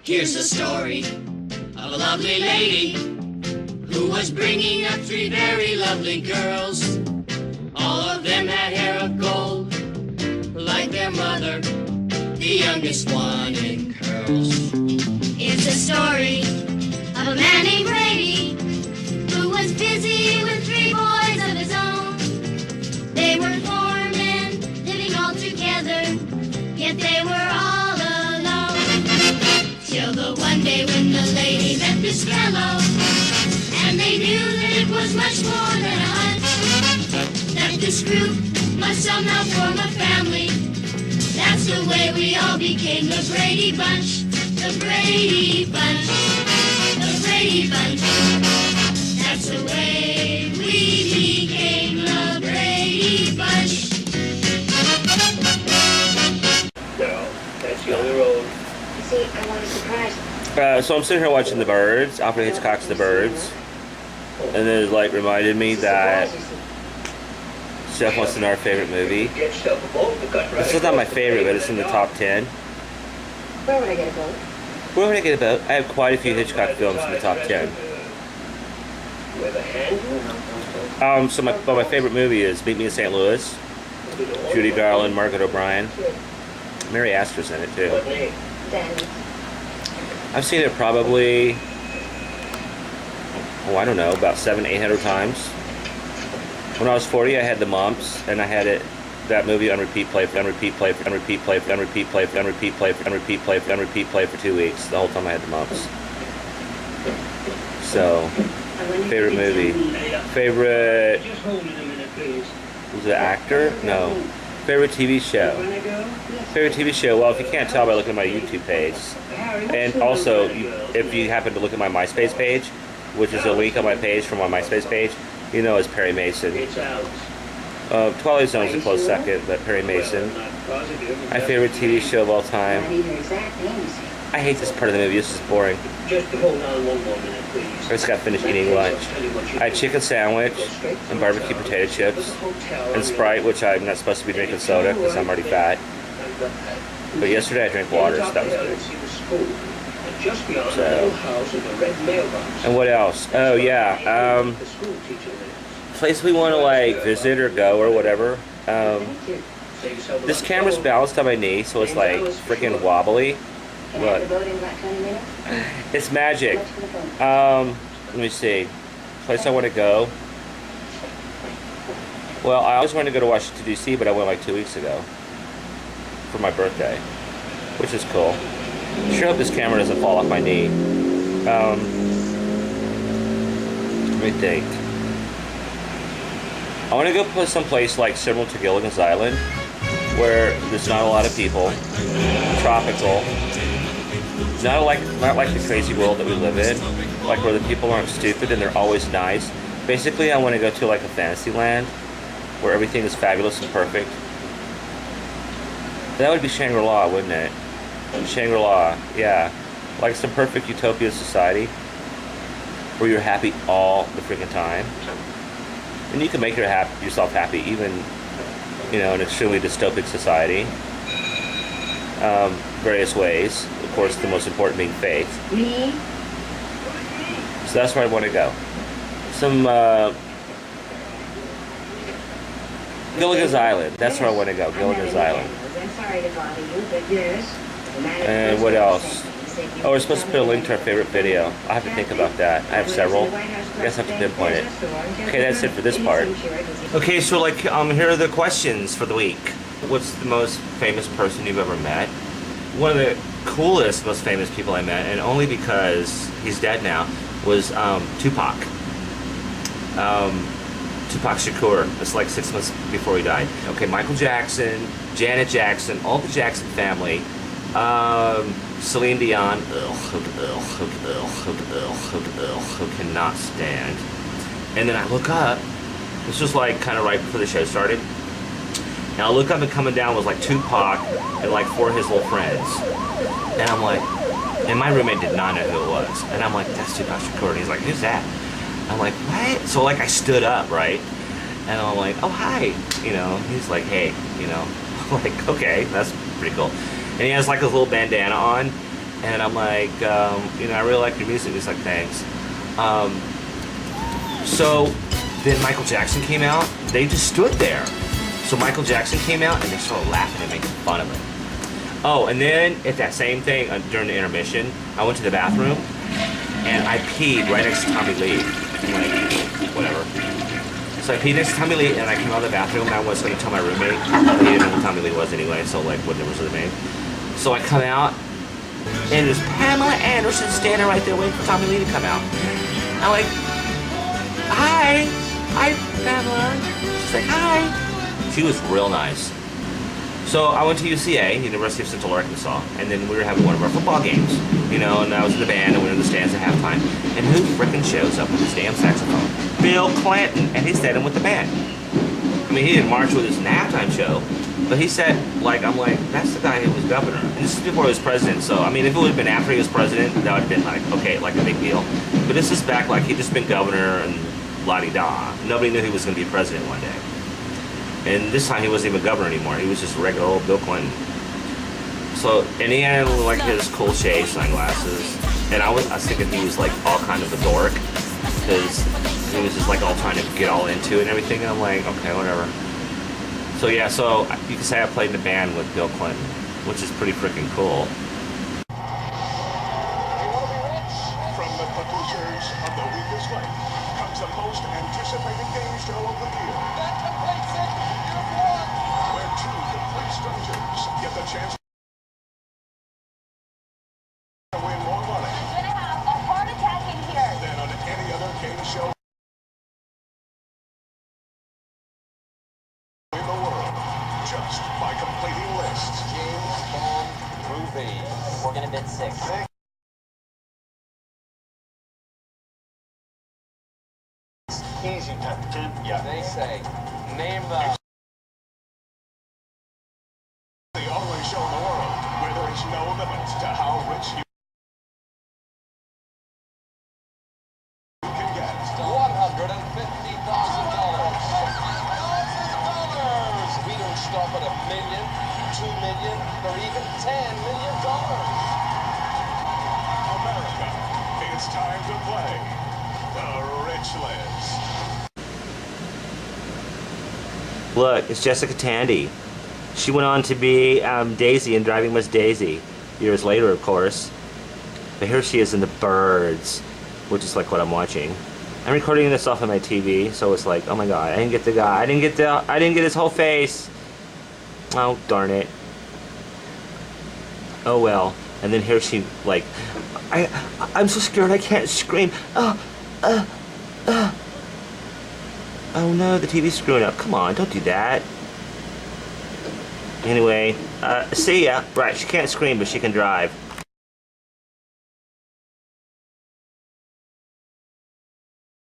Here's the story of a lovely lady who was bringing up three very lovely girls. All of them had hair of gold, like their mother, the youngest one in curls. It's a story of a man named Brady who was busy with three boys of his own. They were four men living all together, yet they were all alone. Till the one day when the lady met this fellow, and they knew that it was much more than a hunch, that this group must somehow form a family. That's the way we all became the Brady Bunch, the Brady Bunch, the Brady Bunch. That's the way we became the Brady Bunch. No, that's the only road. See, I want a surprise. So I'm sitting here watching The Birds, Alfred Hitchcock's The Birds, and then it like reminded me that Steph wants to know our favorite movie. This is not my favorite, but it's in the top 10. Where would I get a boat? Where would I get a boat? I have quite a few Hitchcock films in the top 10. So my favorite movie is Meet Me in St. Louis. Judy Garland, Margaret O'Brien. Mary Astor's in it too. I've seen it probably, I don't know, about 700-800 times. When I was 40, I had the mumps, and I had that movie on repeat play, on repeat play, on repeat play, on repeat play, on repeat play, on repeat play, on repeat play for 2 weeks. The whole time I had the mumps. So, favorite movie, favorite. Was it actor? No. Favorite TV show. Favorite TV show. Well, if you can't tell by looking at my YouTube page, and also if you happen to look at my MySpace page, which is a link on my page from my MySpace page, you know it's Perry Mason. Twilight Zone is a close second, but Perry Mason. My favorite TV show of all time. I hate this part of the movie. This is boring. Just hold on one more minute, please. I just got finished eating lunch. I had chicken sandwich and barbecue potato chips and Sprite, which I'm not supposed to be drinking soda because I'm already fat. But yesterday I drank water, so that was good. So, and what else? Oh yeah, place we want to like visit or go or whatever. This camera's balanced on my knee, so it's like freaking wobbly. Look, it's magic. Let me see. Place I want to go. Well, I always wanted to go to Washington D.C., but I went like 2 weeks ago for my birthday, which is cool. Sure hope this camera doesn't fall off my knee. Let me think. I want to go someplace like similar to Gilligan's Island, where there's not a lot of people, tropical. Not like the crazy world that we live in, like where the people aren't stupid and they're always nice. Basically, I want to go to like a fantasy land where everything is fabulous and perfect. That would be Shangri-La, wouldn't it? Shangri-La, yeah. Like some perfect utopia society where you're happy all the freaking time. And you can make yourself happy even, in an extremely dystopic society. Various ways. Of course, the most important being faith. So that's where I want to go. Some Gilligan's Island. That's where I want to go. Gilligan's Island. And what else? Oh, we're supposed to put a link to our favorite video. I have to think about that. I have several. I guess I have to pinpoint it. Okay, that's it for this part. Okay, so here are the questions for the week. What's the most famous person you've ever met? One of the coolest, most famous people I met, and only because he's dead now, was Tupac. Tupac Shakur. It's like 6 months before he died. Okay, Michael Jackson, Janet Jackson, all the Jackson family, Celine Dion, who cannot stand. And then I look up, this was like kind of right before the show started, and I look up and coming down was like Tupac and like 4 of his little friends. And I'm like, and my roommate did not know who it was. And I'm like, that's Tupac Shakur. And he's like, who's that? I'm like, what? So like I stood up, right? And I'm like, oh, hi. He's like, hey, I'm like, okay, that's pretty cool. And he has like a little bandana on. And I'm like, you know, I really like your music. He's like, thanks. So then Michael Jackson came out. They just stood there. So Michael Jackson came out and they started laughing and making fun of him. Oh, and then at that same thing during the intermission, I went to the bathroom and I peed right next to Tommy Lee. I'm like, whatever. So I peed next to Tommy Lee and I came out of the bathroom and I was going to tell my roommate. He didn't know who Tommy Lee was anyway, so like, what difference does it make? So I come out and there's Pamela Anderson standing right there waiting for Tommy Lee to come out. I'm like, hi, Pamela. She's like, hi. She was real nice. So I went to UCA, University of Central Arkansas, and then we were having one of our football games, you know, and I was in the band and we were in the stands at halftime. And who frickin' shows up with his damn saxophone? Bill Clinton, and he sat in with the band. I mean, he didn't march with us in the halftime show, but he said, like, I'm like, that's the guy who was governor. And this is before he was president, so, I mean, if it would have been after he was president, that would have been like, okay, like a big deal. But this is back like he'd just been governor and la-di-da. Nobody knew he was going to be president one day. And this time he wasn't even governor anymore. He was just regular old Bill Clinton. So, and he had like his cool shade sunglasses. And I was thinking he was like all kind of a dork. Because he was just like all trying to get all into it and everything. And I'm like, okay, whatever. So yeah, so you can say I played in a band with Bill Clinton, which is pretty freaking cool. From the producers of The Weakest Link comes the most anticipated game show of the year. That completes it. You've won. Where two complete strangers get the chance to win more money I'm gonna have a heart attack in here. than on any other game show in the world, just by completing lists. James Bond movie. We're gonna bid 6. Easy time. 10. Yeah. They say, name the... The only show in the world where there is no limit to how rich you can get. $150,000. We don't stop at $1 million, $2 million, or even $10 million. America, it's time to play the Rich List. Look, it's Jessica Tandy. She went on to be Daisy in Driving Miss Daisy, years later, of course. But here she is in The Birds, which is like what I'm watching. I'm recording this off of my TV, so it's like, oh my god, I didn't get the guy. I didn't get his whole face. Oh, darn it. Oh well. And then here she, like, I'm so scared I can't scream. Oh no, the TV's screwing up. Come on, don't do that. Anyway, see ya. Right, she can't scream, but she can drive.